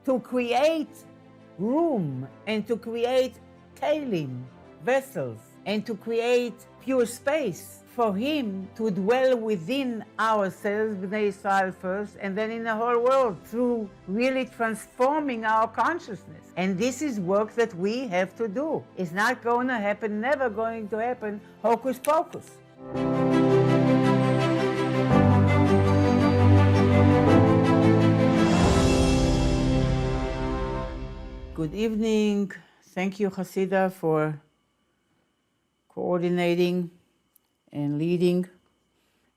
to create room and to create kalim, vessels, and to create pure space for him to dwell within ourselves, Bnei Israel first, and then in the whole world through really transforming our consciousness. And this is work that we have to do. It's not going to happen, never going to happen, hocus pocus. Good evening. Thank you, Hasidah, for coordinating and leading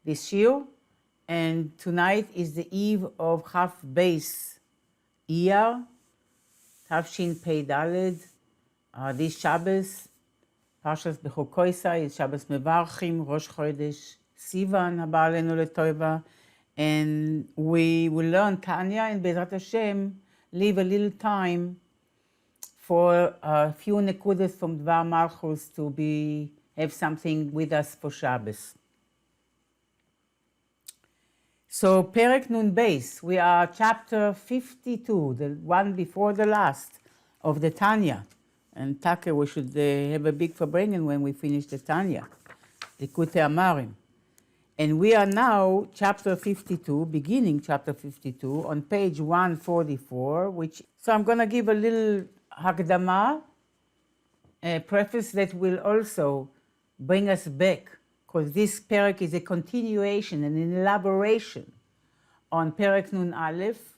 this year. And tonight is the eve of Chaf Beis Iyar, Tavshin Pei Daled. This Shabbos, Parshas Bechukosai, is Shabbos Mevarchim, Rosh Chodesh Sivan, Haba Aleinu L'Tova. And we will learn Tanya and Be'ezrat Hashem, leave a little time for a few nekudas from Dvar Malchus to have something with us for Shabbos. So Perek Nun Beis, we are chapter 52, the one before the last of the Tanya. And Taka, we should have a big farbrengen when we finish the Tanya, the Likutei Amarim. And we are now chapter 52, beginning chapter 52, on page 144, so I'm going to give a little Hakdama, a preface that will also bring us back, because this Perek is a continuation and an elaboration on Perek Nun Aleph,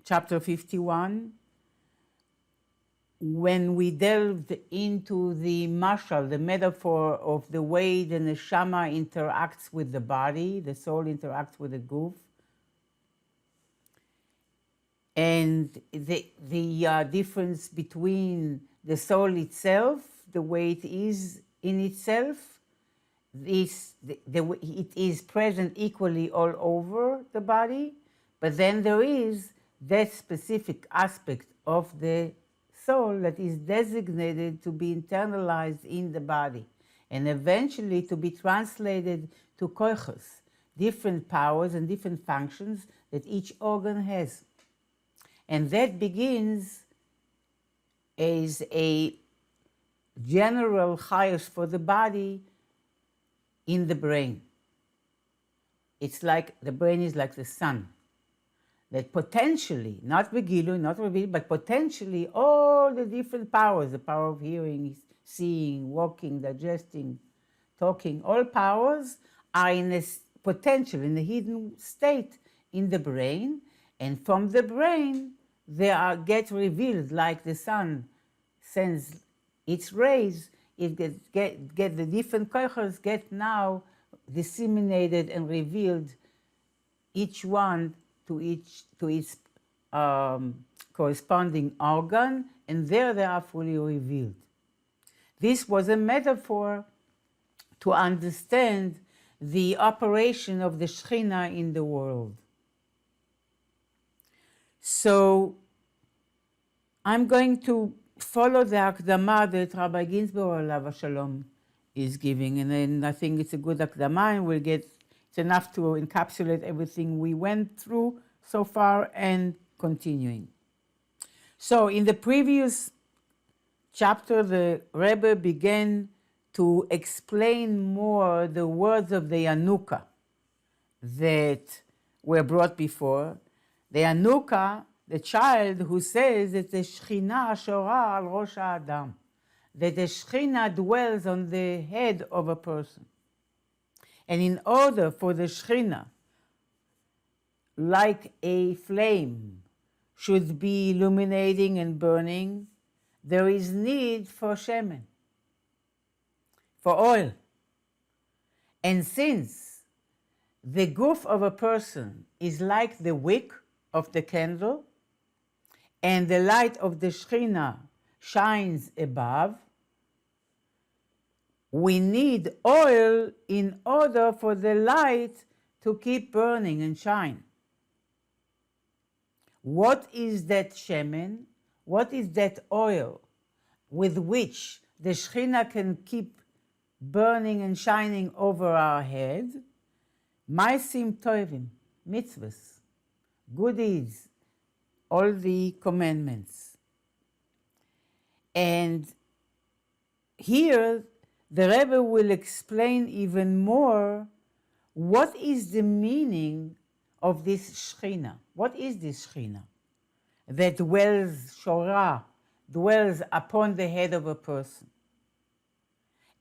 chapter 51, when we delved into the mashal, the metaphor of the way the neshama interacts with the body, the soul interacts with the guf, and the difference between the soul itself, the way it is in itself, it is present equally all over the body, but then there is that specific aspect of the soul that is designated to be internalized in the body and eventually to be translated to koichos, different powers and different functions that each organ has. And that begins as a general chayos for the body in the brain. It's like the brain is like the sun, that potentially, not revealed, but potentially all the different powers, the power of hearing, seeing, walking, digesting, talking, all powers are in a potential, in a hidden state in the brain, and from the brain they get revealed like the sun sends its rays. It get the different koichos get now disseminated and revealed, each one to its corresponding organ, and there they are fully revealed. This was a metaphor to understand the operation of the Shechina in the world. So I'm going to follow the Akdama that Rabbi Ginsburg Alav Shalom is giving, and then I think it's a good Akdama, and it's enough to encapsulate everything we went through so far and continuing. So in the previous chapter, the Rebbe began to explain more the words of the Yanuka that were brought before. The Yanuka, the child who says that the Shechina Shora al Rosh Adam, that the Shechina dwells on the head of a person. And in order for the Shechina, like a flame, should be illuminating and burning, there is need for shemen, for oil. And since the guf of a person is like the wick of the candle, and the light of the Shechina shines above, we need oil in order for the light to keep burning and shine. What is that shemen? What is that oil with which the Shechina can keep burning and shining over our head? Maisim tovim, mitzvahs, good deeds, all the commandments. And here, the Rebbe will explain even more what is the meaning of this Shechina. What is this Shechina that dwells, Shorah, dwells upon the head of a person?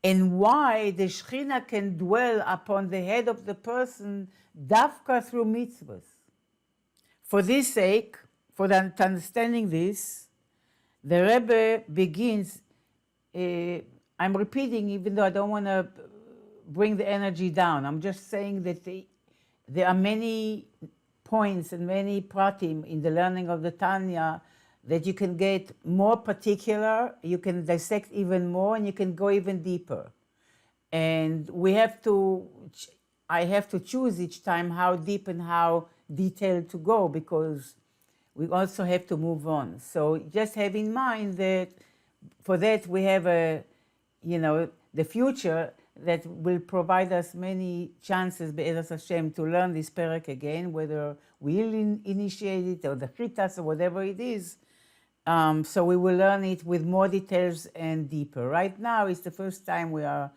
And why the Shechina can dwell upon the head of the person dafka through mitzvahs. For this sake, for understanding this, the Rebbe begins, I'm repeating even though I don't want to bring the energy down. I'm just saying that there are many points and many pratim in the learning of the Tanya that you can get more particular, you can dissect even more, and you can go even deeper. And I have to choose each time how deep and how detailed to go, because we also have to move on. So just have in mind that for that we have the future that will provide us many chances, Be'ezus Hashem, to learn this perek again, whether we'll initiate it or the chitas or whatever it is. So we will learn it with more details and deeper. Right now, it's the first time we are,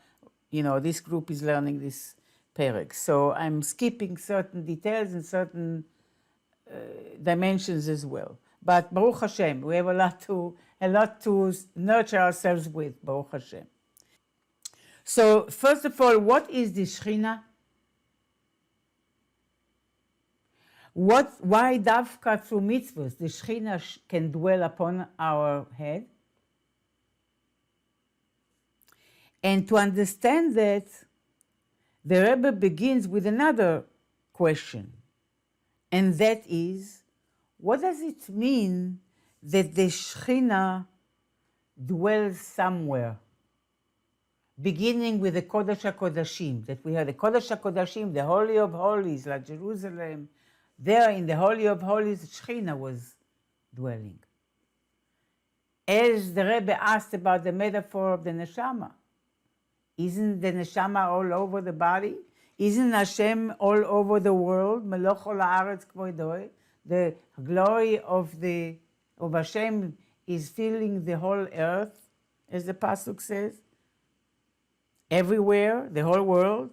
this group is learning this perek. So I'm skipping certain details and certain dimensions as well. But Baruch Hashem, we have a lot to nurture ourselves with, Baruch Hashem. So first of all, what is the Shechina? Why dafka through mitzvahs the Shechina can dwell upon our head? And to understand that, the Rebbe begins with another question, and that is, what does it mean that the Shechina dwells somewhere? Beginning with the Kodesh HaKodashim, that we have the Kodesh HaKodashim, the Holy of Holies, like Jerusalem. There in the Holy of Holies, Shechina was dwelling. As the Rebbe asked about the metaphor of the Neshama, isn't the Neshama all over the body? Isn't Hashem all over the world? Meloch ol haaretz kvoidoi. The glory of Hashem is filling the whole earth, as the pasuk says. Everywhere, the whole world.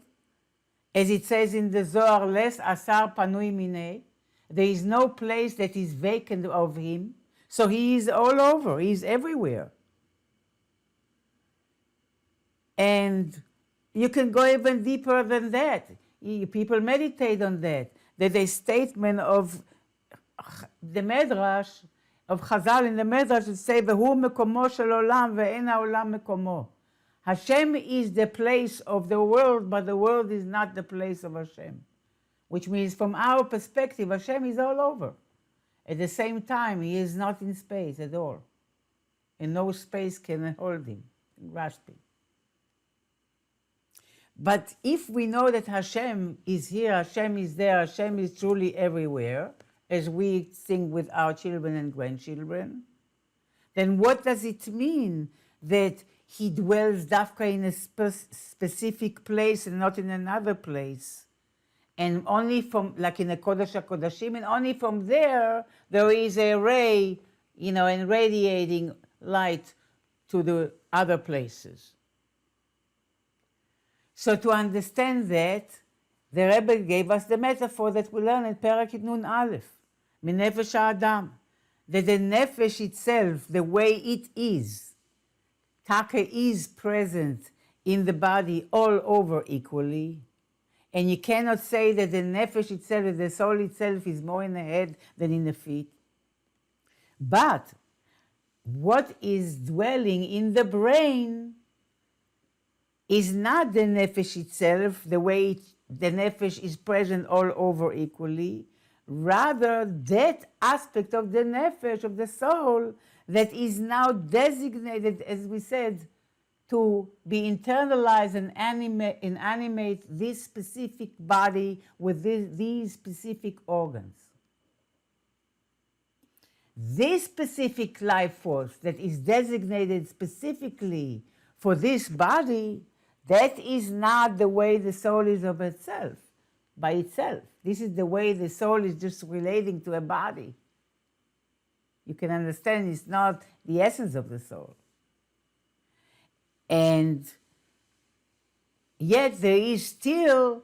As it says in the Zohar, les asar panui minei. There is no place that is vacant of him. So he is all over, he is everywhere. And you can go even deeper than that. People meditate on that. That the statement of the Medrash, of Chazal in the Medrash, it say, V'hu mekomo shel olam ve'en ha'olam mekomo. Hashem is the place of the world, but the world is not the place of Hashem. Which means from our perspective, Hashem is all over. At the same time, he is not in space at all. And no space can hold him. Grasp him. But if we know that Hashem is here, Hashem is there, Hashem is truly everywhere, as we sing with our children and grandchildren, then what does it mean that he dwells dafka in a specific place and not in another place? And only from, like in the Kodesh HaKodashim, and only from there is a ray, and radiating light to the other places. So to understand that, the Rebbe gave us the metaphor that we learn in Perek Nun Aleph, Minefesh Ha'adam, that the nefesh itself, the way it is, Taka is present in the body all over equally, and you cannot say that the nefesh itself, that the soul itself is more in the head than in the feet. But what is dwelling in the brain is not the nefesh itself, the way the nefesh is present all over equally, rather that aspect of the nefesh, of the soul, that is now designated, as we said, to be internalized and animate this specific body with these specific organs. This specific life force that is designated specifically for this body, that is not the way the soul is of itself, by itself. This is the way the soul is just relating to a body. you can understand it's not the essence of the soul. And yet there is still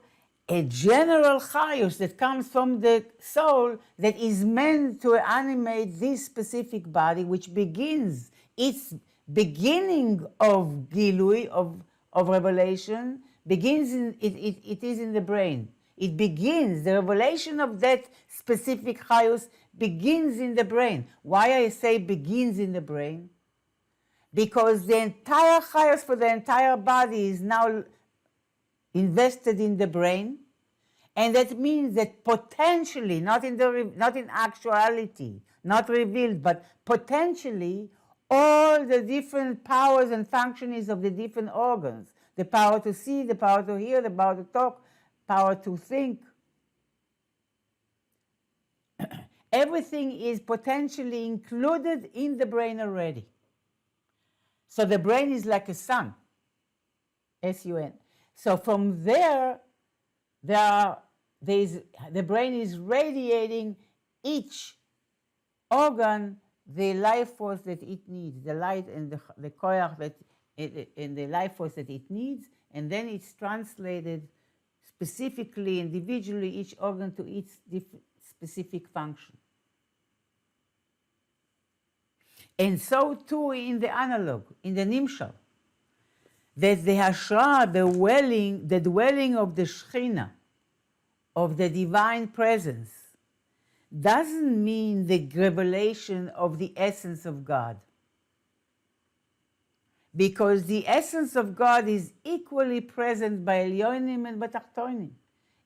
a general chayus that comes from the soul that is meant to animate this specific body, which begins its beginning of gilui, of revelation, begins in it is in the brain. It begins, the revelation of that specific chayus begins in the brain. Why I say begins in the brain? Because the entire chayus for the entire body is now invested in the brain, and that means that potentially, not in actuality, not revealed, but potentially, all the different powers and functionings of the different organs, the power to see, the power to hear, the power to talk, power to think, everything is potentially included in the brain already. So the brain is like a sun, S-U-N. So from there, the brain is radiating each organ the life force that it needs, the light and the koyach that and the life force that it needs, and then it's translated specifically, individually, each organ to its specific function. And so too in the analog, in the nimshal, that the hashra, the dwelling of the Shekhinah, of the divine presence, doesn't mean the revelation of the essence of God. Because the essence of God is equally present by Elyonim and Batachtonim,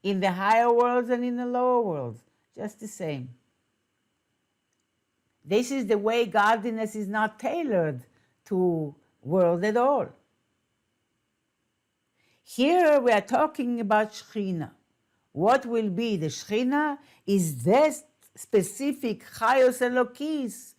in the higher worlds and in the lower worlds, just the same. This is the way godliness is not tailored to world at all. Here we are talking about Shekhinah. What will be the Shekhinah is that specific Chayos Elokis,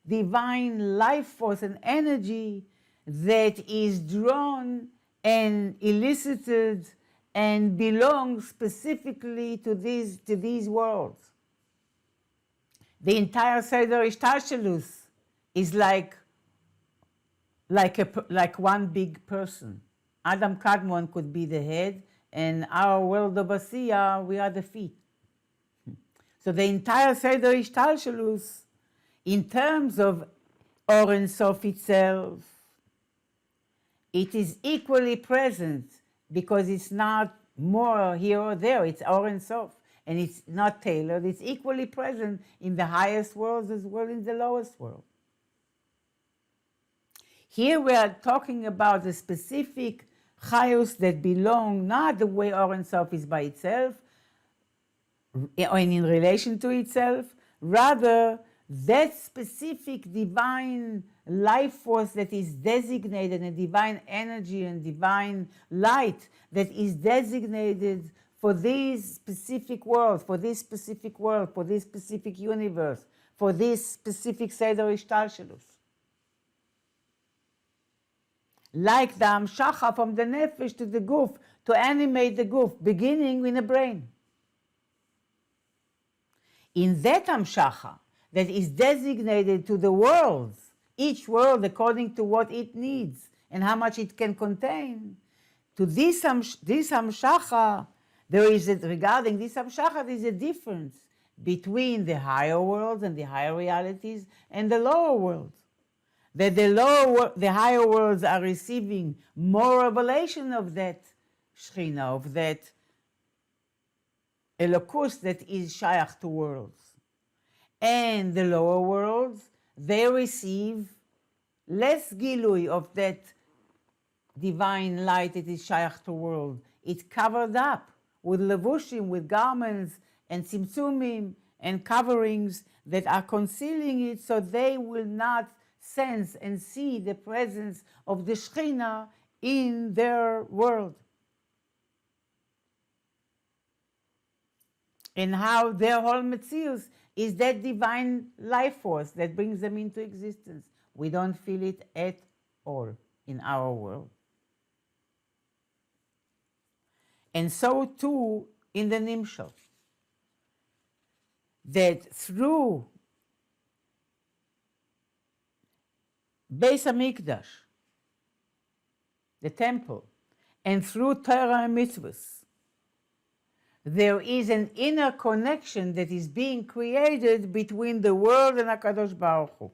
divine life force and energy that is drawn and elicited and belongs specifically to these worlds. The entire Seder Ishtashelus is like one big person. Adam Kadmon could be the head, and our world of Asiya, we are the feet. So the entire Seder Ishtashelus, in terms of Or Ein Sof itself, it is equally present because it's not more here or there, it's Or Ein Sof. And it's not tailored, it's equally present in the highest worlds as well in the lowest world. Here we are talking about the specific chayos that belong, not the way Or Ein Sof is by itself, and in relation to itself, rather that specific divine life force that is designated, and divine energy and divine light that is designated for these specific worlds, for this specific world, for this specific universe, for this specific Seder Ishtalshelus. Like the Amshacha from the Nefesh to the Guf, to animate the Guf, beginning in the brain. In that Amshacha, that is designated to the worlds, each world according to what it needs and how much it can contain, to this Amshacha, regarding this Amshacha, there is a difference between the higher worlds and the higher realities and the lower worlds. That the higher worlds are receiving more revelation of that Shekhinah, of that Elokus that is Shayach to worlds. And the lower worlds, they receive less Gilui of that divine light that is Shayach to world. It's covered up with levushim, with garments and tzimtzumim and coverings that are concealing it, so they will not sense and see the presence of the Shekhinah in their world. And how their whole Metzius is that divine life force that brings them into existence. We don't feel it at all in our world. And so too in the Nimshal, that through Beis Hamikdash, the temple, and through Torah and mitzvahs, there is an inner connection that is being created between the world and HaKadosh Baruch Hu.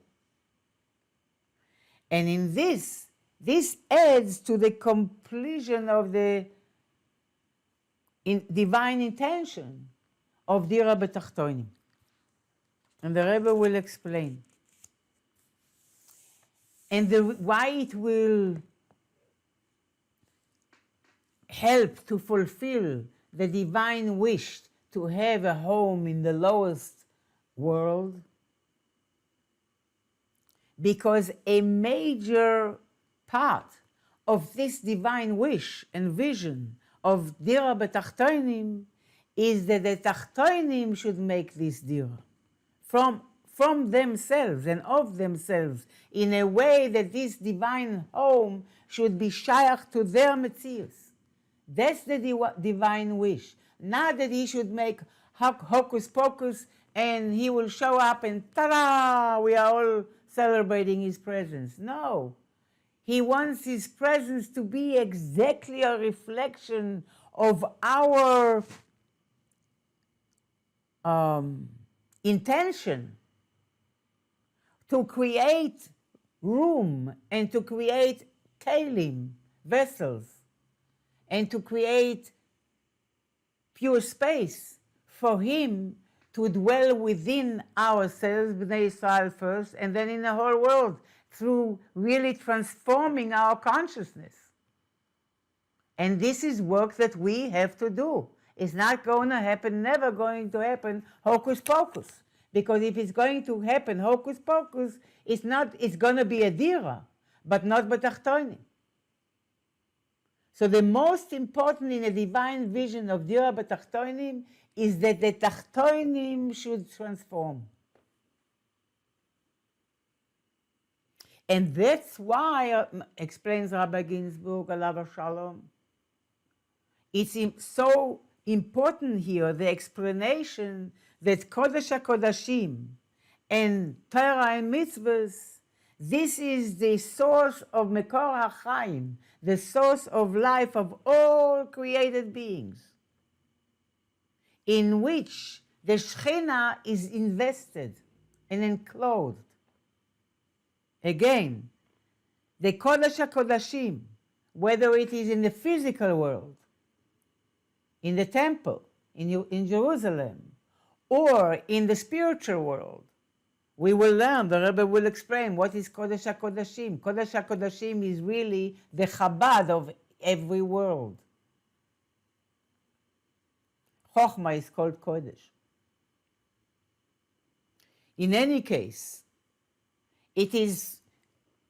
And in this adds to the completion of the divine intention of Dira B'Tachtonim. And the Rebbe will explain. And why it will help to fulfill the divine wish to have a home in the lowest world, because a major part of this divine wish and vision of Dira B'Tachtonim is that the Tachtonim should make this Dira from themselves and of themselves, in a way that this divine home should be shayach to their metzius. That's the divine wish. Not that he should make hocus pocus and he will show up and ta-da, we are all celebrating his presence. No. He wants his presence to be exactly a reflection of our intention to create room and to create kelim, vessels, and to create pure space for him to dwell within ourselves, Bnei Israel first, and then in the whole world, through really transforming our consciousness. And this is work that we have to do. It's not going to happen, never going to happen, hocus pocus. Because if it's going to happen, hocus pocus, it's going to be a dira, but not b'tachtonim. So the most important in a divine vision of dira b'tachtonim is that the tachtonim should transform. And that's why, explains Rabbi Ginsburg, alav shalom, it's so important here, the explanation that Kodesh HaKodashim and Torah and mitzvahs, this is the source of Mekor HaChaim, the source of life of all created beings, in which the Shekhinah is invested and enclosed. Again, the Kodesh HaKodashim, whether it is in the physical world, in the temple, in Jerusalem, or in the spiritual world, we will learn, the Rebbe will explain what is Kodesh HaKodashim. Kodesh HaKodashim is really the Chabad of every world. Chochmah is called Kodesh. In any case, it is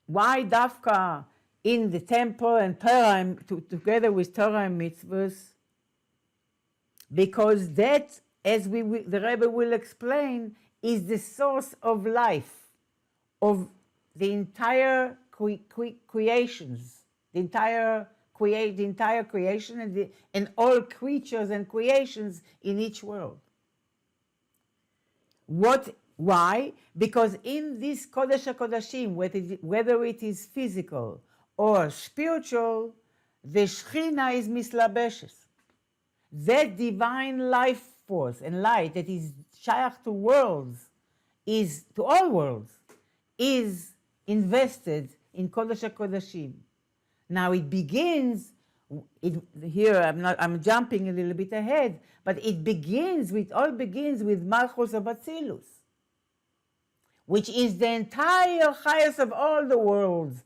why Dafka in the temple and Torah, together with Torah and mitzvahs, because that, as the Rebbe will explain, is the source of life of the entire creations, the entire creation and all creatures and creations in each world. Why? Because in this Kodesh HaKodashim, whether it is physical or spiritual, the Shekhinah is mislabeshes. That divine life force and light that is shayach to worlds, to all worlds, is invested in Kodesh HaKodashim. Now it begins, here I'm jumping a little bit ahead, but all begins with Malchus of Atzilus, which is the entire highest of all the worlds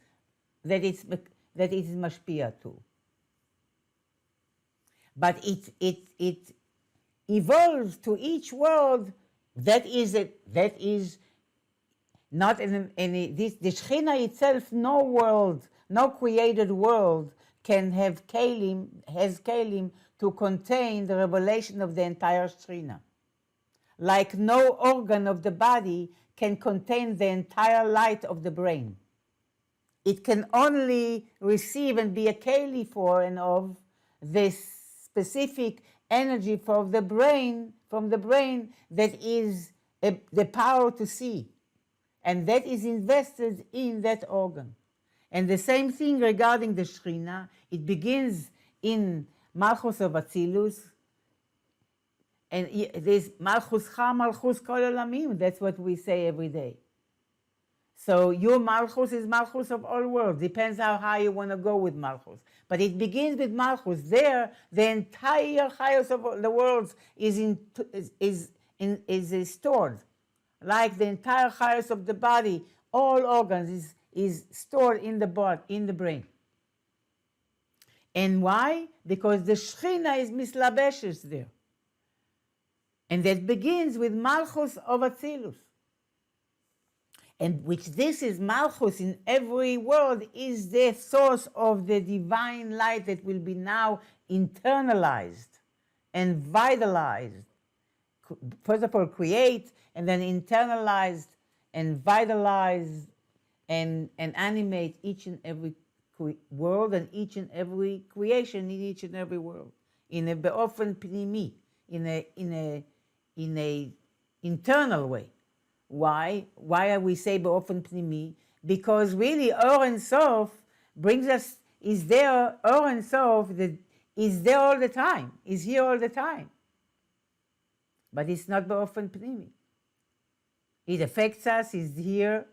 that it is mashpia to. But it evolves to each world that is not the Shekhinah itself, no created world has kelim to contain the revelation of the entire Shekhinah. Like no organ of the body can contain the entire light of the brain. It can only receive and be a keli for and of this specific energy from the brain that is the power to see. and that is invested in that organ. And the same thing regarding the Shekhinah. It begins in Malchus of Atzilus, and there's Malchus Cha, Malchus Kol Olamim. That's what we say every day. So your Malchus is Malchus of all worlds. Depends how high you want to go with Malchus. But it begins with Malchus. There, the entire Chayos of the worlds is stored. Like the entire Chayos of the body, all organs is stored in the brain. And why? Because the Shekhinah is mislabeshes there. And that begins with Malchus of Atzilus. And which this is Malchus in every world is the source of the divine light that will be now internalized and vitalized. First of all, create, and then internalized and vitalized and animate each and every world and each and every creation in each and every world. In a be'ofen pnimi, in a internal way. Why? Why we say be'ofen pnimi? Because really Or Ein Sof brings us, is there, Or Ein Sof is there all the time, is here all the time. But it's not be'ofen pnimi. It affects us, it's here,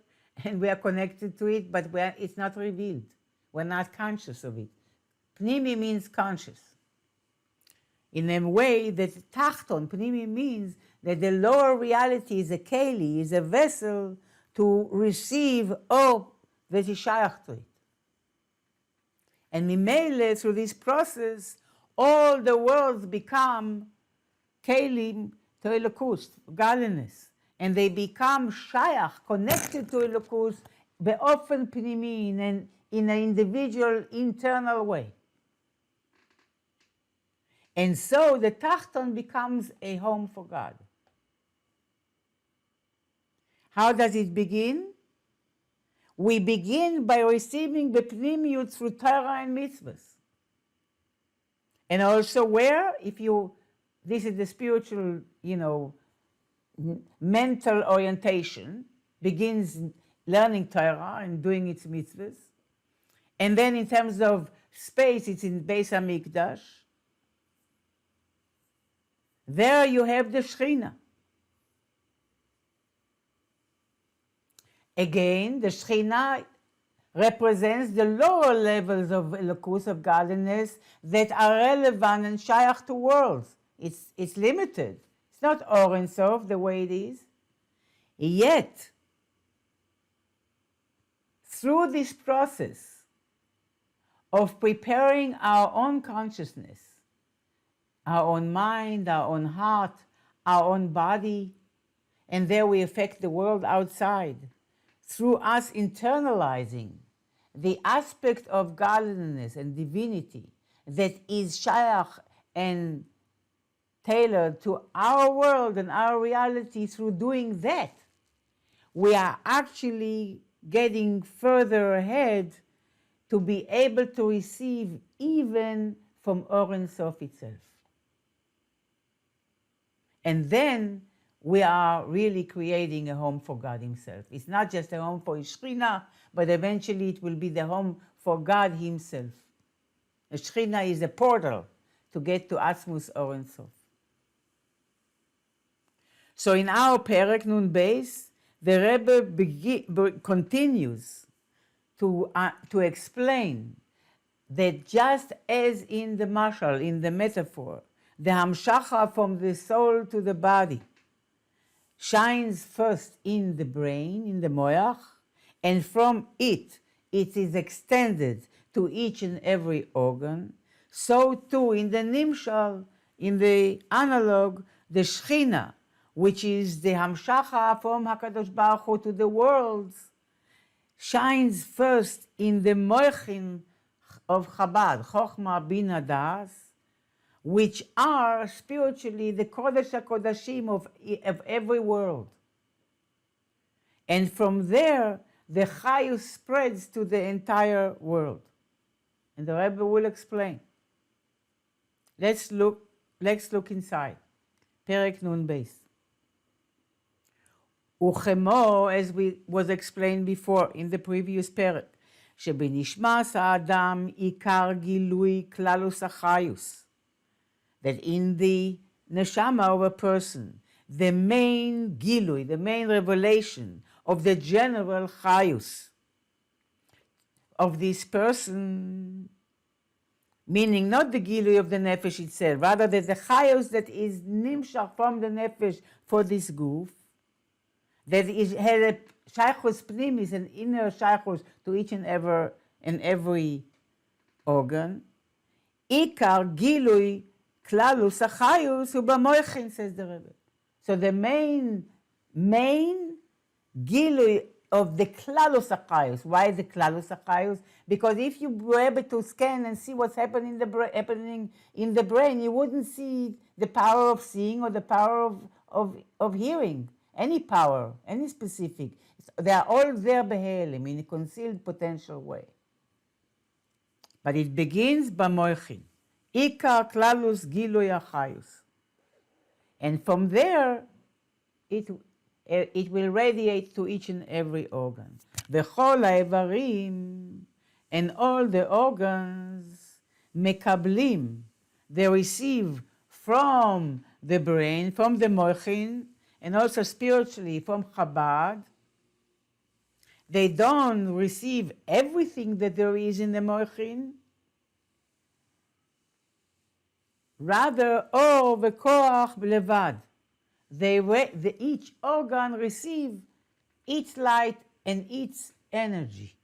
and we are connected to it, but it's not revealed. We're not conscious of it. Pnimi means conscious. In a way that tachton, pnimi means that the lower reality is a keli, is a vessel to receive or that is shayach to it. And mimele, through this process, all the worlds become kelim to elokus, godliness, and they become shayach, connected to elokus, be'ofen pnimi, in an individual, internal way. And so the Tachton becomes a home for God. How does it begin? We begin by receiving the Pnimiyut through Torah and mitzvahs. And also where, this is the spiritual, mental orientation, begins learning Torah and doing its mitzvahs. And then in terms of space, it's in Beis HaMikdash. There you have the Shekhinah. Again, the Shekhinah represents the lower levels of elokus, of godliness, that are relevant and shayach to worlds. It's limited. It's not Or Ein Sof the way it is. Yet, through this process of preparing our own consciousness, our own mind, our own heart, our own body, and there we affect the world outside, through us internalizing the aspect of godliness and divinity that is shayach and tailored to our world and our reality. Through doing that, we are actually getting further ahead to be able to receive even from Or Ein Sof itself. And then we are really creating a home for God Himself. It's not just a home for Shekhinah, but eventually it will be the home for God Himself. The Shekhinah is a portal to get to Atzmus Or Ein Sof. So in our Perek Nun Beis, the Rebbe continues to explain that just as in the mashal, in the metaphor, the hamshacha from the soul to the body shines first in the brain, in the moyach, and from it is extended to each and every organ. So too in the nimshal, in the analog, the Shekhinah, which is the hamshacha from HaKadosh Baruch Hu to the worlds, shines first in the moichin of Chabad, Chochmah, Bina, Das, which are spiritually the Kodesh HaKodashim of every world. And from there, the Chayus spreads to the entire world. And the Rebbe will explain. Let's look inside. Perek Nun Beis. וכמו, as was explained before in the previous פרק, שבנשמת האדם עיקר גילוי כללוס החיוס, that in the neshama of a person, the main gilui, the main revelation of the general chayus of this person, meaning not the gilui of the nefesh itself, rather that the chayus that is nimshach from the nefesh for this goof, that is had a shaychus pnimis, an inner shaychus to each and every organ. Ikar gilui klalus achayus ubamoichin, says the Rebbe. So the main gilui of the klalus achayus. Why the klalus achayus? Because if you were able to scan and see what's happening in the brain, you wouldn't see the power of seeing or the power of hearing. Any power, any specific. They are all there behelim, in a concealed potential way. But it begins b'moichin. Ikar klalus gilui achayus. And from there, it will radiate to each and every organ. V'chol ha'evarim, and all the organs, mekablim, they receive from the brain, from the moichin, and also spiritually from Chabad. They don't receive everything that there is in the moichin. Rather, or v'koach levad. Each organ receive its light and its energy.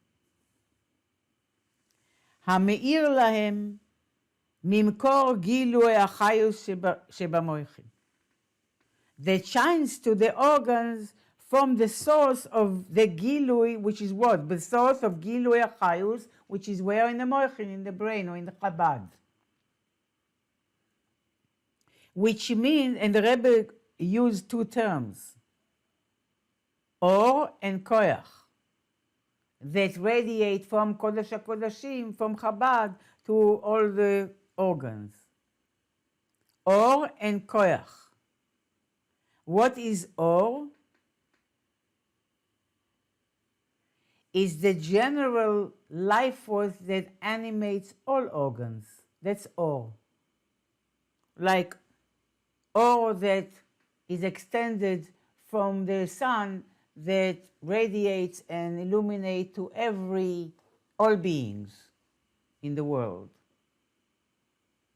Hameir lahem mimkor gilui achayus shebamoichin. That shines to the organs from the source of the gilui, which is what? The source of gilui achayus, which is where in the moichin, in the brain or in the Chabad. Which means, and the Rebbe used two terms, or and koyach, that radiate from Kodesh HaKodashim, from Chabad, to all the organs. Or and koyach. What is or? Is the general life force that animates all organs. That's or. Like or that is extended from the sun that radiates and illuminates to all beings in the world.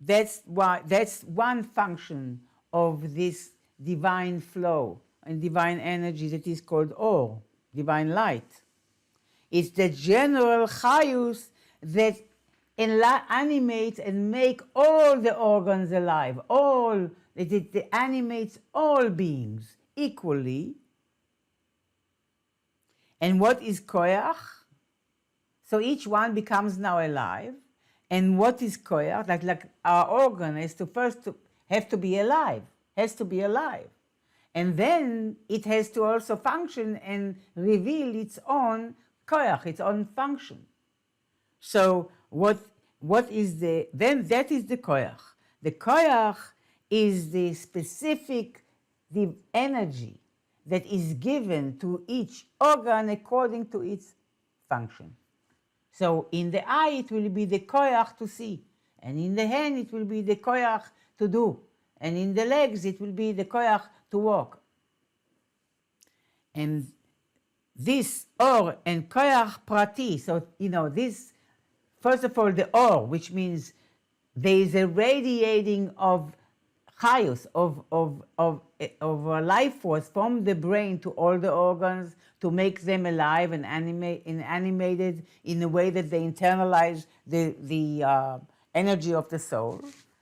That's one function of this divine flow and divine energy that is called or, divine light. It's the general chayus that animates and make all the organs alive, it animates all beings equally. And what is koyach? So each one becomes now alive. And what is koyach? Like our organ has to have to be alive, And then it has to also function and reveal its own koyach, its own function. So what is then that is the koyach. The koyach is the specific energy that is given to each organ according to its function. So in the eye it will be the koyach to see, and in the hand it will be the koyach to do, and in the legs it will be the koyach to walk. And this or and koyach prati, so this, first of all, the or, which means there is a radiating of chayus, of a life force from the brain to all the organs to make them alive and animated in a way that they internalize the energy of the soul.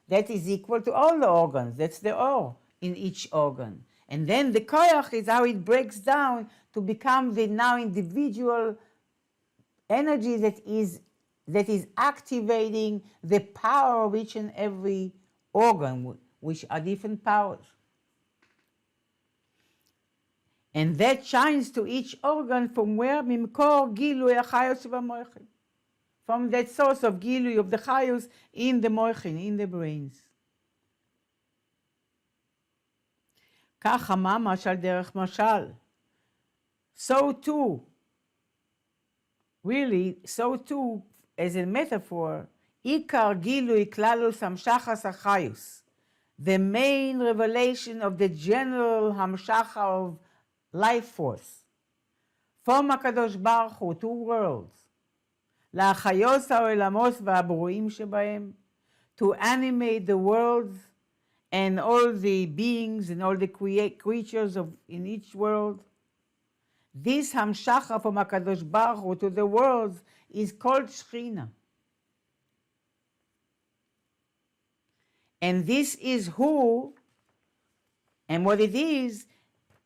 That is equal to all the organs. That's the or in each organ. And then the koyach is how it breaks down to become the now individual energy that is activating the power of each and every organ, which are different powers. And that shines to each organ from where? Mimkor gilui achayus b'moichin. From that source of gilui of the chayus in the moichin, in the brains. ככה ממש על דרך משל, So too, really, so too, as a metaphor, Ikar Gilui Klalus Hamshachas Achayus, the main revelation of the general Hamshacha of life force, from HaKadosh Baruch Hu, two worlds, להחיות העולמות והברואים שבהם, to animate the worlds and all the beings and all the creatures in each world. This Hamshacha from HaKadosh Baruch Hu to the worlds is called Shechina. And this is who, and what it is,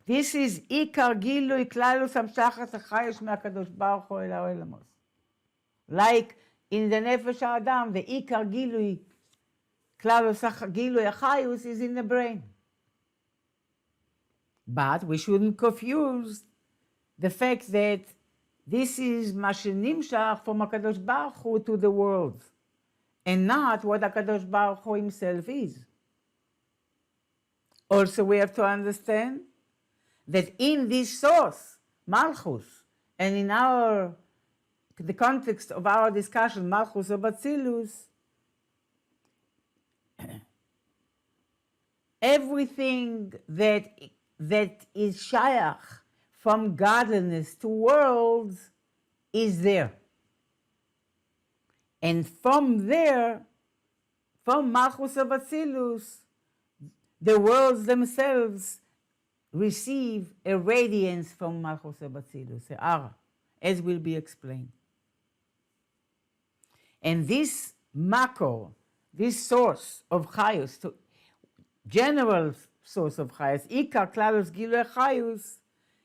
this is Ikar Gilui Klalus Hamshachas HaChayos MeHaKadosh Baruch Hu El HaOlamos. Like in the Nefesh HaAdam, the Ikar Gilui Klalus Gilui HaChayos is in the brain. But we shouldn't confuse the fact that this is Mashenimshach from HaKadosh Baruch Hu to the world, and not what HaKadosh Baruch Hu himself is. Also, we have to understand that in this source, Malchus, and in the context of our discussion, Malchus of Atzilus, everything that is shayach from godliness to worlds is there. And from there, from Malchus of Atzilus, the worlds themselves receive a radiance from Malchus of Atzilus, a aura, as will be explained. And this makor, this source of chayus, general source of chayus, ikar klalus gilui chayus,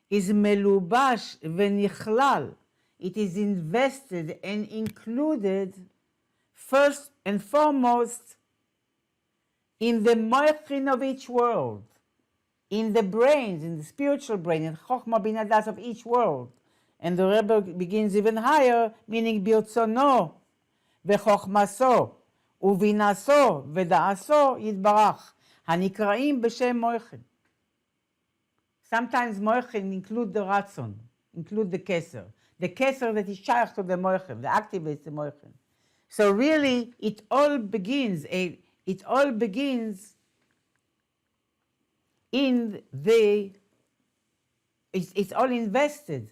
is melubash v'nichlal. It is invested and included first and foremost in the moichin of each world, in the brains, in the spiritual brain, in chokhmah bin hadas of each world. And the Rebbe begins even higher, meaning birtzono v'chokhmaso uvinaso v'da'aso yitbarach hanikraim b'shem moichin. Sometimes moichin include the ratzon, include the keser that is shaykh to the moichin, that activates the moichin. So really, it all begins in the, it's all invested.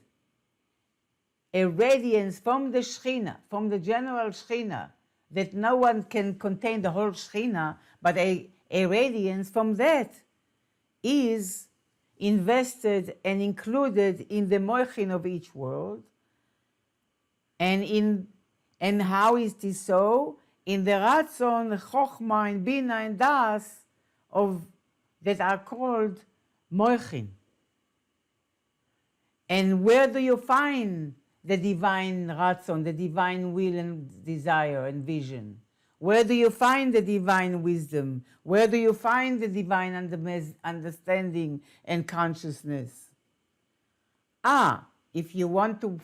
A radiance from the Shechina, from the general Shechina, that no one can contain the whole Shechina, but a radiance from that is invested and included in the moichin of each world. And how is this so? In the ratzon, chokhmah, and bina, and das that are called moichin. And where do you find the divine ratzon, the divine will and desire and vision? Where do you find the divine wisdom? Where do you find the divine understanding and consciousness? If you want to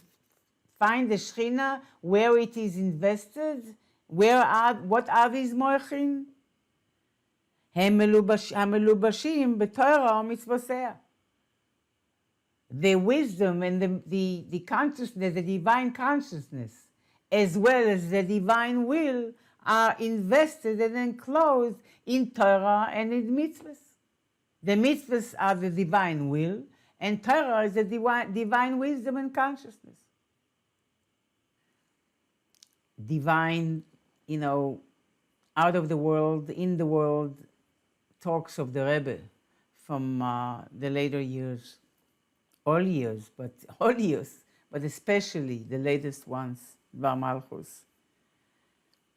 find the Shechina, where it is invested, what are these moichin? Hamelubashim b'Torah u'mitzvosea. The wisdom and the consciousness, the divine consciousness, as well as the divine will, are invested and enclosed in Torah and in mitzvahs. The mitzvahs are the divine will, and Torah is the divine wisdom and consciousness. Divine, out of the world, in the world, talks of the Rebbe from the later years, all years, but especially the latest ones, Dvar Malchus.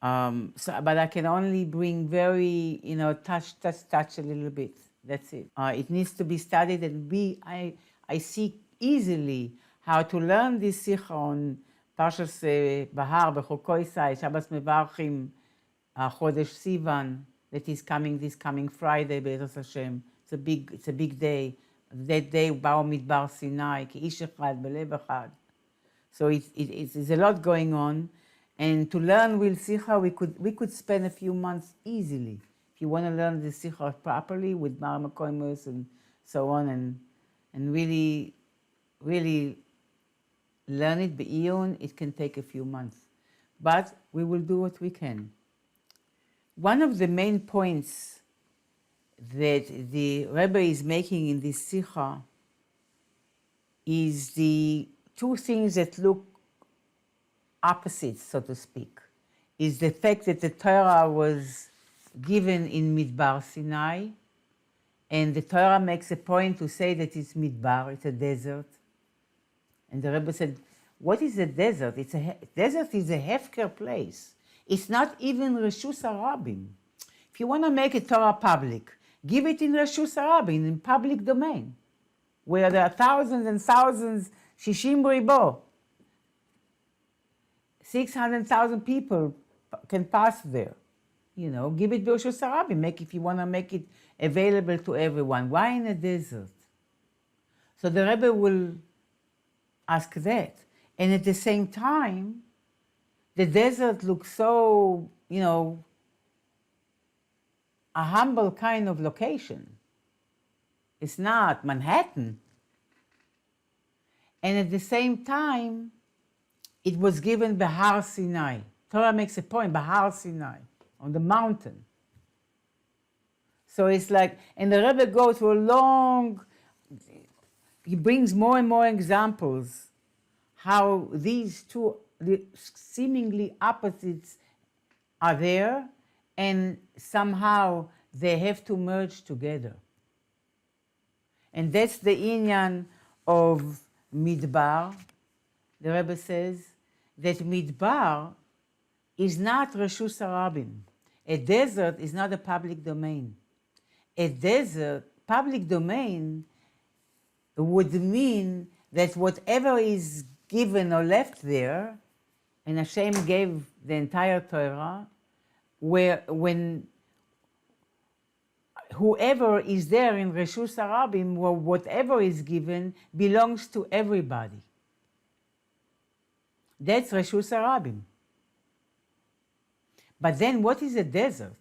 But I can only bring very, touch a little bit. That's it. It needs to be studied, and I see easily how to learn this sikha on Parshas Bahar, Bechukosai, Shabbos Mevarchim, Chodesh Sivan, that is coming this coming Friday, Be'ezras Hashem. It's a big day. That day, Bao Midbar Sinai, Ki Ish Echad, Belev Echad. So it's a lot going on. And to learn Will Sikha, we could spend a few months easily. If you want to learn the Sikha properly with Mar Makoimus and so on, and really really learn it be'iyun, it can take a few months. But we will do what we can. One of the main points that the Rebbe is making in this Sikha is the two things that look opposites, so to speak, is the fact that the Torah was given in Midbar Sinai, and the Torah makes a point to say that it's Midbar, it's a desert. And the Rebbe said, what is a desert? Desert is a hefker place. It's not even Reshus Harabim. If you want to make a Torah public, give it in Reshus Harabim, in public domain, where there are thousands and thousands, Shishim Ribo, 600,000 people can pass there. You know, give it Reshus Harabim, if you want to make it available to everyone. Why in a desert? So the Rebbe will ask that. And at the same time, the desert looks so, a humble kind of location. It's not Manhattan. And at the same time, it was given Behar Sinai. Torah makes a point, Behar Sinai, on the mountain. So it's like, and the Rebbe goes through a long, he brings more and more examples how these two seemingly opposites are there, and somehow they have to merge together. And that's the inyan of Midbar. The Rebbe says that Midbar is not Reshus Harabim. A desert is not a public domain. A desert, public domain, would mean that whatever is given or left there, and Hashem gave the entire Torah, when whoever is there in Reshus Harabim, or whatever is given, belongs to everybody. That's Reshus Harabim. But then what is a desert?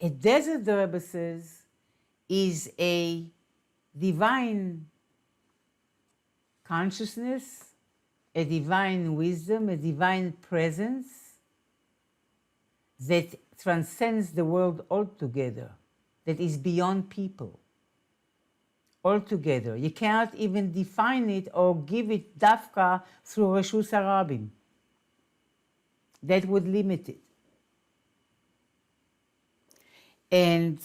A desert, the Rebbe says, is a divine consciousness, a divine wisdom, a divine presence that transcends the world altogether, that is beyond people altogether. You cannot even define it or give it dafka through Reshus Harabim. That would limit it. And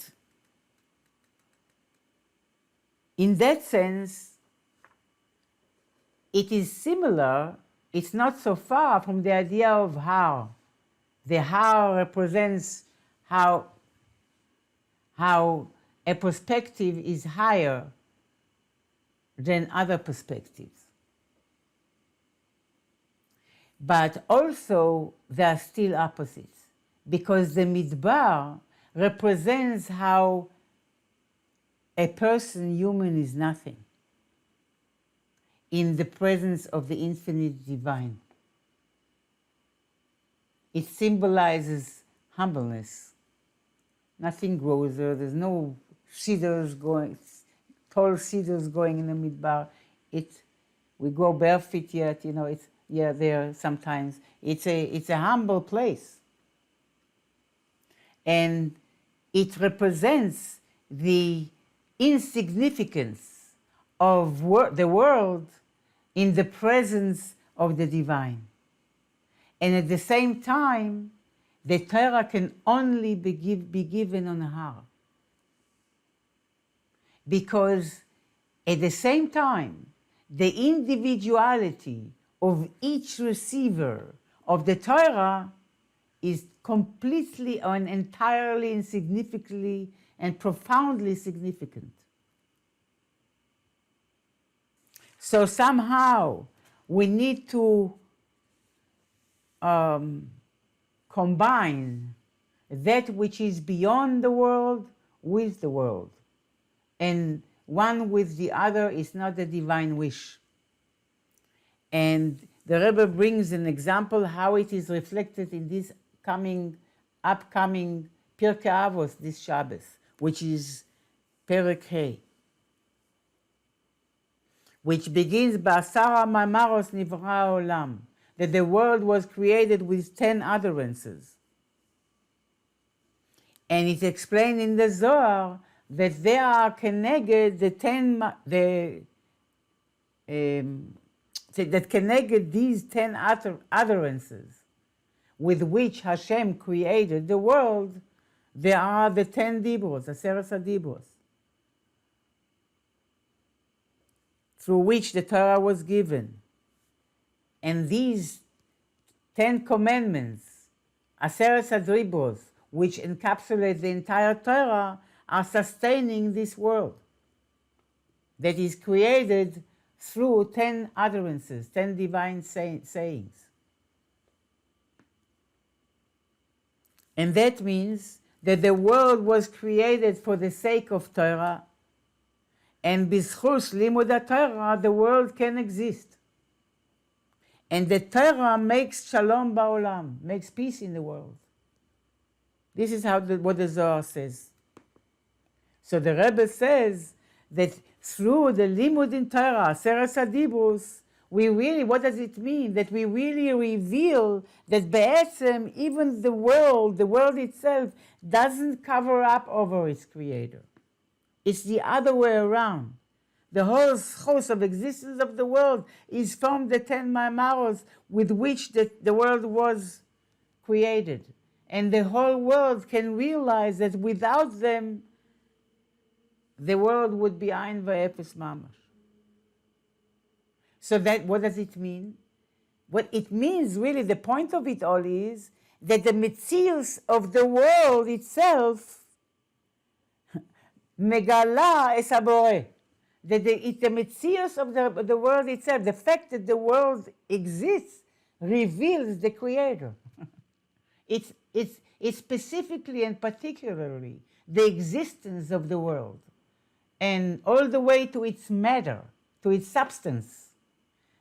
in that sense, it is similar, it's not so far from the idea of how. The how represents how a perspective is higher than other perspectives. But also, they are still opposites, because the Midbar represents how a person, human, is nothing in the presence of the infinite divine. It symbolizes humbleness. Nothing grows there. There's no cedars going, tall cedars going in the Midbar. We go barefoot yet, it's there sometimes. It's a humble place. And it represents the insignificance of the world in the presence of the divine. And at the same time, the Torah can only be given on a har. Because at the same time, the individuality of each receiver of the Torah is completely and entirely and significantly and profoundly significant. So somehow we need to combine that which is beyond the world with the world. And one with the other is not a divine wish. And the Rebbe brings an example how it is reflected in this upcoming Pirkei Avos this Shabbos, which is Perek Hey. which begins Ba'asara Mamaros Nivra Olam, that the world was created with 10 utterances. And it's explained in the Zohar that they are connected, that connected these 10 utterances with which Hashem created the world. There are the 10 dibros, Aseret HaDibros, through which the Torah was given. And these 10 commandments, Aseret HaDibros, which encapsulate the entire Torah, are sustaining this world that is created through 10 utterances, 10 divine sayings. And that means that the world was created for the sake of Torah, and b'zchus limud HaTorah, the world can exist. And the Torah makes shalom ba'olam, makes peace in the world. This is what the Zohar says. So the Rebbe says that through the limud in Torah, Aseret HaDibros, what does it mean? That we really reveal that be'etzem, even the world itself, doesn't cover up over its creator. It's the other way around. The whole host of existence of the world is from the 10 Maimaros with which the world was created. And the whole world can realize that without them, the world would be ein v'efes mamash. So what does it mean? What it means, really, the point of it all is that the metzius of the world itself megala es haboreh. That the metzius of the world itself, the fact that the world exists, reveals the Creator. It's specifically and particularly the existence of the world, and all the way to its matter, to its substance,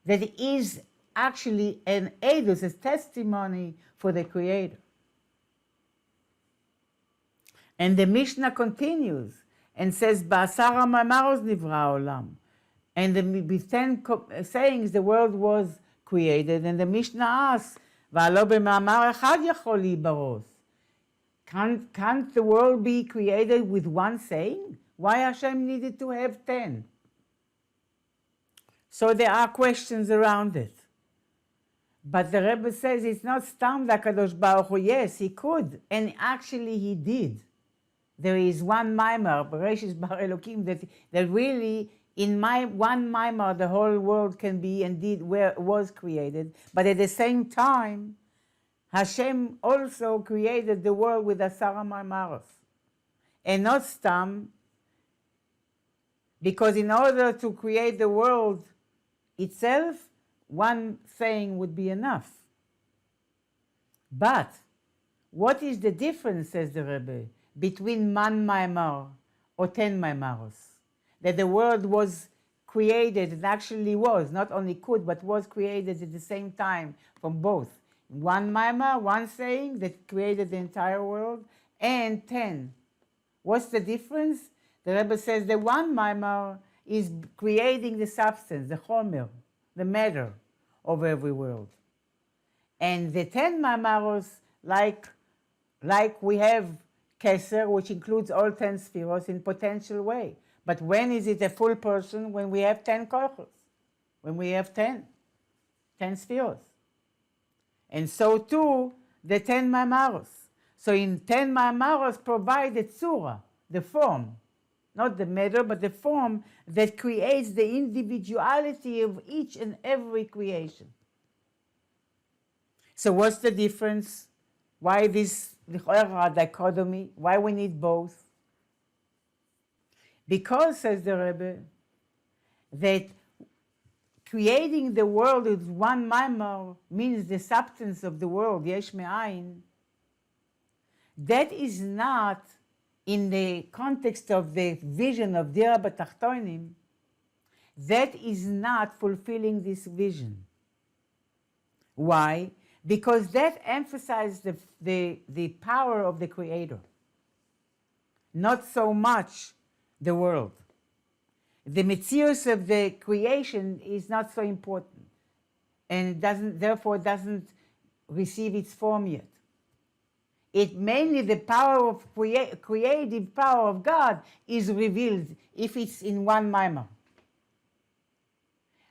that is actually an edus, a testimony for the Creator. And the Mishnah continues and says, Ba'asara Maimaros Nivra Olam. And with 10 sayings the world was created, and the Mishnah asks, V'alo b'ma'amar echad yachol libaros. Can't the world be created with one saying? Why Hashem needed to have 10? So there are questions around it. But the Rebbe says it's not stam l'Akadosh Baruch Hu. Yes, he could, and actually he did. There is one Maimar, Bereshis Bar Elokim, that really, in one Maimar, the whole world can be indeed where it was created. But at the same time, Hashem also created the world with Asara Maimaros. And not stam, because in order to create the world itself, one saying would be enough. But what is the difference, says the Rebbe, between man maimar or 10 maimaros? That the world was created, it actually was, not only could, but was created at the same time from both. One maimar, one saying that created the entire world, and 10. What's the difference? The Rebbe says the one maimar is creating the substance, the chomer, the matter of every world. And the 10 maimaros, like we have Keser, which includes all 10 spheros in potential way. But when is it a full person? When we have 10 kochos, when we have 10 spheros. And so too, the 10 maimaros. So in 10 maimaros provide the tzura, the form, not the matter, but the form that creates the individuality of each and every creation. So what's the difference? Why this dichotomy? Why we need both? Because, says the Rebbe, that creating the world with one maimar means the substance of the world, yesh me'ayin. That is not in the context of the vision of Dira B'Tachtonim. That is not fulfilling this vision. Why? Because that emphasizes the power of the Creator, not so much the world. the metzius of the creation is not so important, and therefore doesn't receive its form yet. It mainly the power of creative power of God is revealed if it's in one mimer.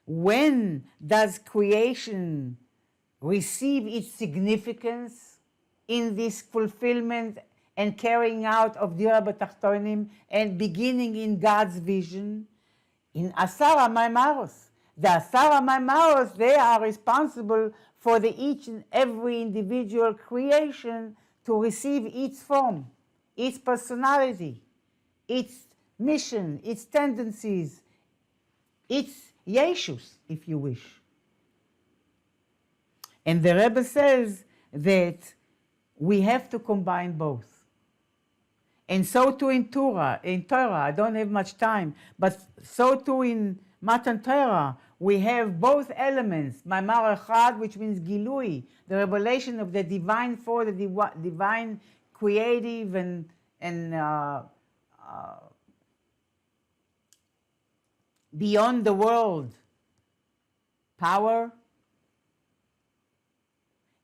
When does creation receive its significance in this fulfillment and carrying out of Dvar B'Tachtonim and beginning in God's vision? In Asara Maimaros. The Asara Maimaros, they are responsible for the each and every individual creation to receive its form, its personality, its mission, its tendencies, its Yeshus, if you wish. And the Rebbe says that we have to combine both. And so too in Torah, I don't have much time, but so too in Matan Torah, we have both elements, Maimar Echad, which means Gilui, the revelation of the divine for the divine creative and beyond the world power.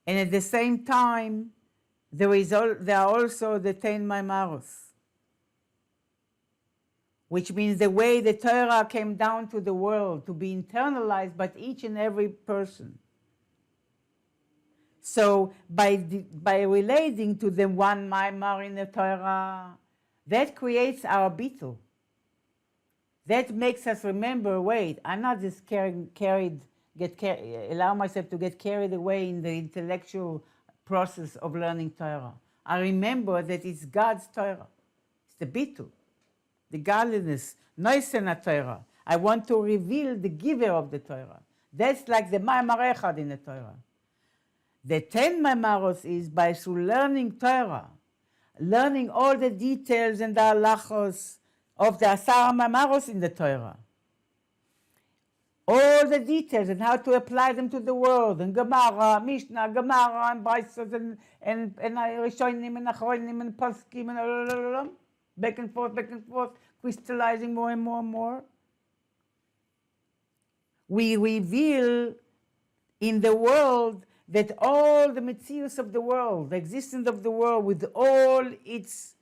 And at the same time, there are also the 10 Maimaros, which means the way the Torah came down to the world to be internalized by each and every person. So by relating to the one Maimar in the Torah, that creates our bittul. That makes us remember, wait, I'm not just allow myself to get carried away in the intellectual process of learning Torah. I remember that it's God's Torah. It's the bittul, the godliness, noisen Torah. I want to reveal the giver of the Torah. That's like the Maimar Echad in the Torah. The 10 Maimaros is by through learning Torah, learning all the details and the halachos of the Asara Maimaros in the Torah. All the details and how to apply them to the world, and Gemara, Mishnah, Gemara, and Braisos, and Rishonim, and Achronim, and Poskim, and back and forth, crystallizing more and more and more. We reveal in the world that all the metzius of the world, the existence of the world with all its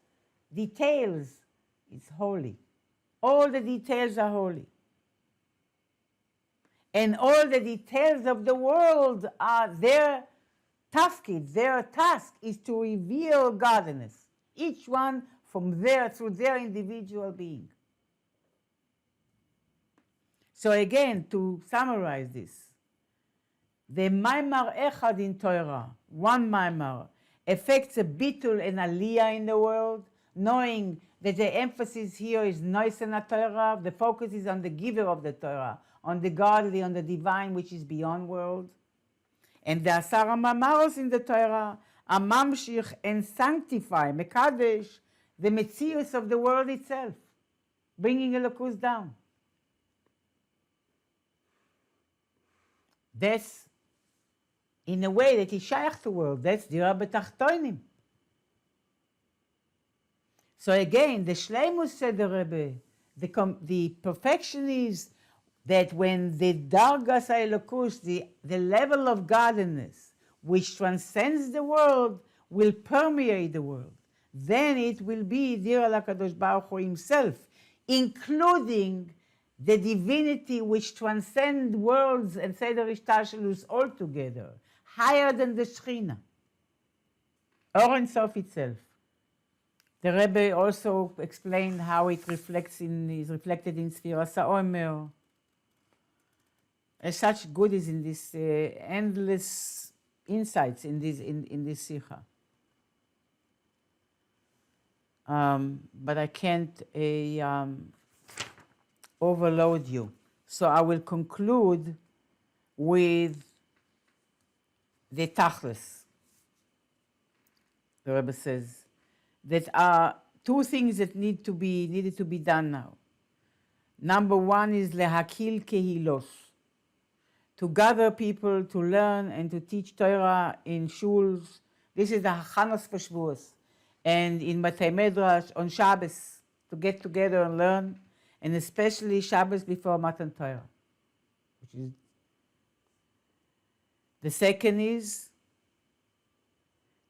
details, is holy. All the details are holy. And all the details of the world are their tafkid, their task is to reveal godliness, each one from through their individual being. So again, to summarize this, the Maimar Echad in Torah, one Maimar, affects a bitul and aliyah in the world, knowing that the emphasis here is noisen Torah, the focus is on the giver of the Torah, on the godly, on the divine, which is beyond world. And the Asara Maimaros in the Torah are mamshich and sanctify, mekadesh, the metzius of the world itself, bringing Elokus down. That's in a way that is shaykh to world. That's Dvar B'Tachtonim. So again, the Shleimus, said the Rebbe, the perfection is that when the Dargas HaElokus, the level of godliness, which transcends the world, will permeate the world, then it will be Dir al HaKadosh Baruch Hu himself, including the divinity which transcends worlds and Seder Ishtashelus altogether, higher than the Shechina, Or Ein Sof itself. The Rebbe also explained how it is reflected in Sfiras HaOmer. As such good is in this endless insights in this Sikha. But I can't overload you. So I will conclude with the Tachlis. The Rebbe says that are two things that needed to be done now. Number one is lehakil kehilos, to gather people to learn and to teach Torah in shuls. This is the Hachanos for Shavuos, and in Batei Medrash on Shabbos to get together and learn. and especially Shabbos before Matan Torah. Which is the second is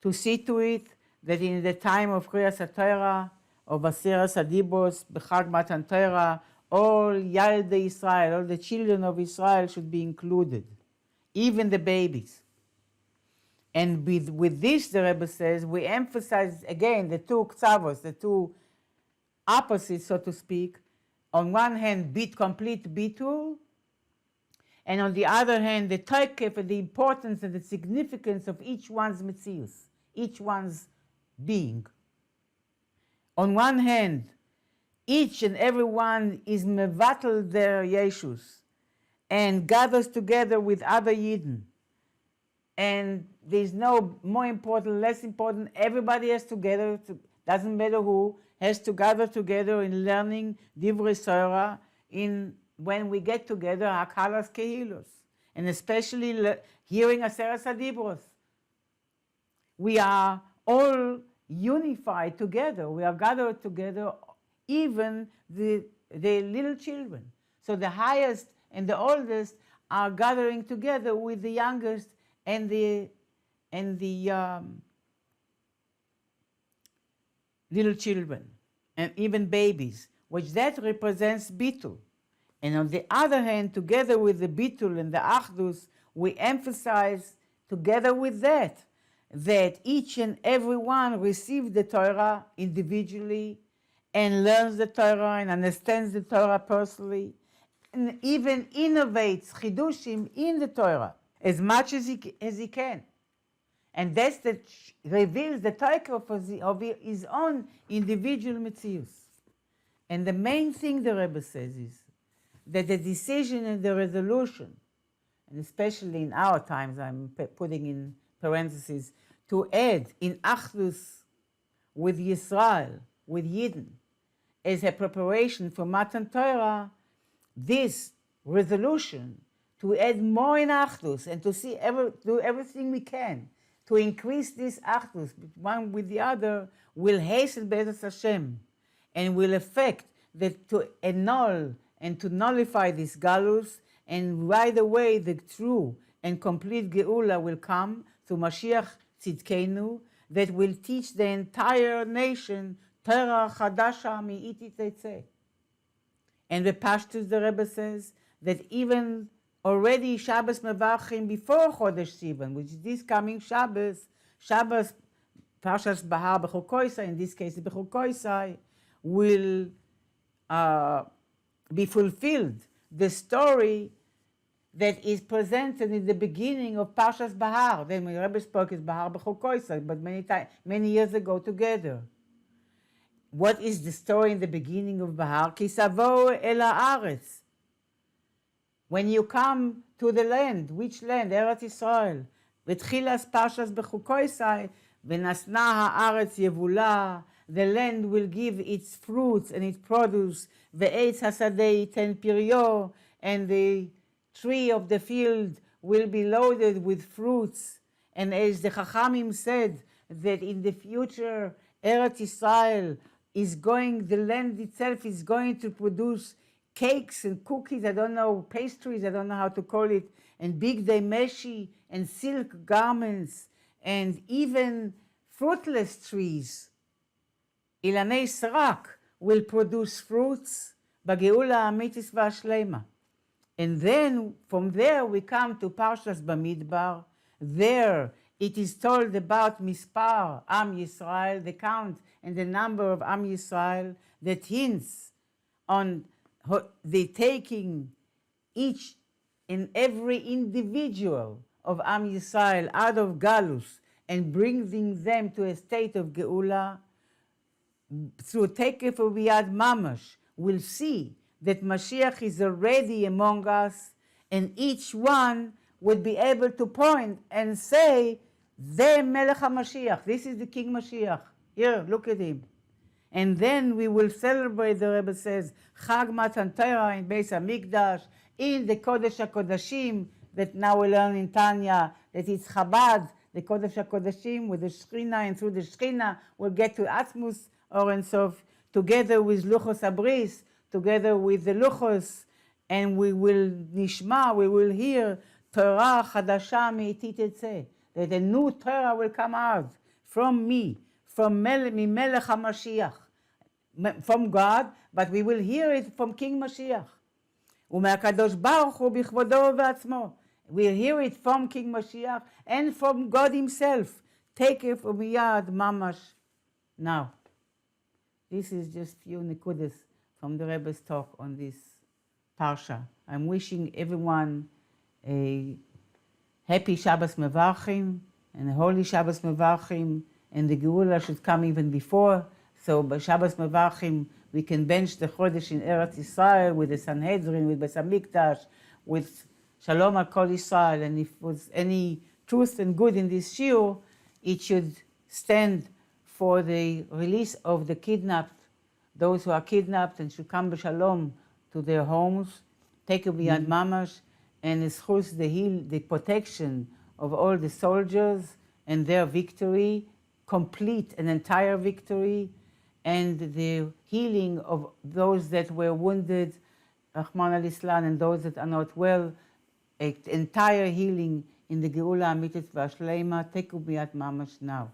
to see to it that in the time of Kriyas HaTorah, of Aseres HaDibros, B'Chag Matan Torah, all Yaldei Israel, all the children of Israel should be included, even the babies. And with this, the Rebbe says, we emphasize again the two ksavos, the two opposites, so to speak. On one hand, complete bitul, and on the other hand, the taikef and the importance and the significance of each one's metzius, each one's being. On one hand, each and every one is mevatel their yeshus and gathers together with other yidden. And there's no more important, less important. Everybody has to gather, doesn't matter who, has to gather together in learning Divrei Torah when we get together, Hakalas Kehilos, and especially hearing Aseres HaDibros. We are all unified together. We are gathered together, even the little children. So the highest and the oldest are gathering together with the youngest and the little children, and even babies, which that represents bitul. And on the other hand, together with the bitul and the achdus, we emphasize together with that each and every one receives the Torah individually and learns the Torah and understands the Torah personally, and even innovates chidushim in the Torah as much as he can. And that's that reveals the Torah of his own individual metzius. And the main thing the Rebbe says is that the decision and the resolution, and especially in our times, I'm putting in parentheses, to add in Achdus with Yisrael, with Yidden, as a preparation for Matan Torah, this resolution to add more in Achdus and to do everything we can to increase this Achdus, one with the other, will hasten Be'ezus Hashem and will affect that to annul and to nullify this Galus, and right away the true and complete Geula will come through Mashiach Tzidkenu, that will teach the entire nation Torah Chadasha Mi'iti Tetzeh. And the Pashtus, the Rebbe says, that even already Shabbos Mevachim before Chodesh Sivan, which is this coming Shabbos, Parshas Bahar Bechukosai, in this case Bechukosai, will be fulfilled. The story that is presented in the beginning of Parshas Bahar. Then when Rebbe spoke is Bahar Bechukosai, but many years ago together. What is the story in the beginning of Bahar? Ki savo el haaretz. When you come to the land, which land? Eretz Yisrael. V'tchilas Parshas Bechukosai, v'nasna haaretz yevula. The land will give its fruits and its produce. Ve'etz hasadei iten piryo, and the tree of the field will be loaded with fruits. And as the Chachamim said, that in the future, Eretz Yisrael the land itself is going to produce cakes and cookies, I don't know, pastries, I don't know how to call it, and big meshi and silk garments, and even fruitless trees. Ilanei Srak will produce fruits, Bageula Amitis Vashlema. And then from there we come to Parshas Bamidbar. There it is told about Mispar, Am Yisrael, the count and the number of Am Yisrael, that hints on the taking each and every individual of Am Yisrael out of Galus and bringing them to a state of Geula. Through Tekef Ubiyad Mamash, we'll see that Mashiach is already among us, and each one would be able to point and say, "Ze Melech HaMashiach, this is the King Mashiach. Here, look at him." And then we will celebrate, the Rebbe says, Chag Matan Torah in Beis HaMikdash, in the Kodesh HaKodashim, that now we learn in Tanya, that it's Chabad, the Kodesh HaKodashim, with the Shechina, and through the Shechina we'll get to Atmos Or Ein Sof, together with Luchos Abris, together with the luchos, and we will hear Torah chadasha me'iti tetzeh, that a new Torah will come out from me, from Melech HaMashiach, from God, but we will hear it from King Mashiach. ומהקדוש ברוך הוא בכבודו ובעצמו. We'll hear it from King Mashiach and from God himself. Take it from Iyar mamash now. This is just few nekudas from the Rebbe's talk on this parsha. I'm wishing everyone a happy Shabbos Mevarchim and a holy Shabbos Mevarchim, and the Geula should come even before. So by Shabbos Mevarchim we can bench the Chodesh in Eretz Yisrael with the Sanhedrin, with Beis Hamikdash, with Shalom al Kol Yisrael. And if was any truth and good in this shiur, it should stand for the release of the kidnapped, those who are kidnapped, and should come b'shalom to their homes, take a biyad mamash, and eschus the protection of all the soldiers and their victory, complete and entire victory, and the healing of those that were wounded, Rahman al-Islam, and those that are not well, an entire healing in the Geula Amitit V'Ashleima. Take biyad mamash now.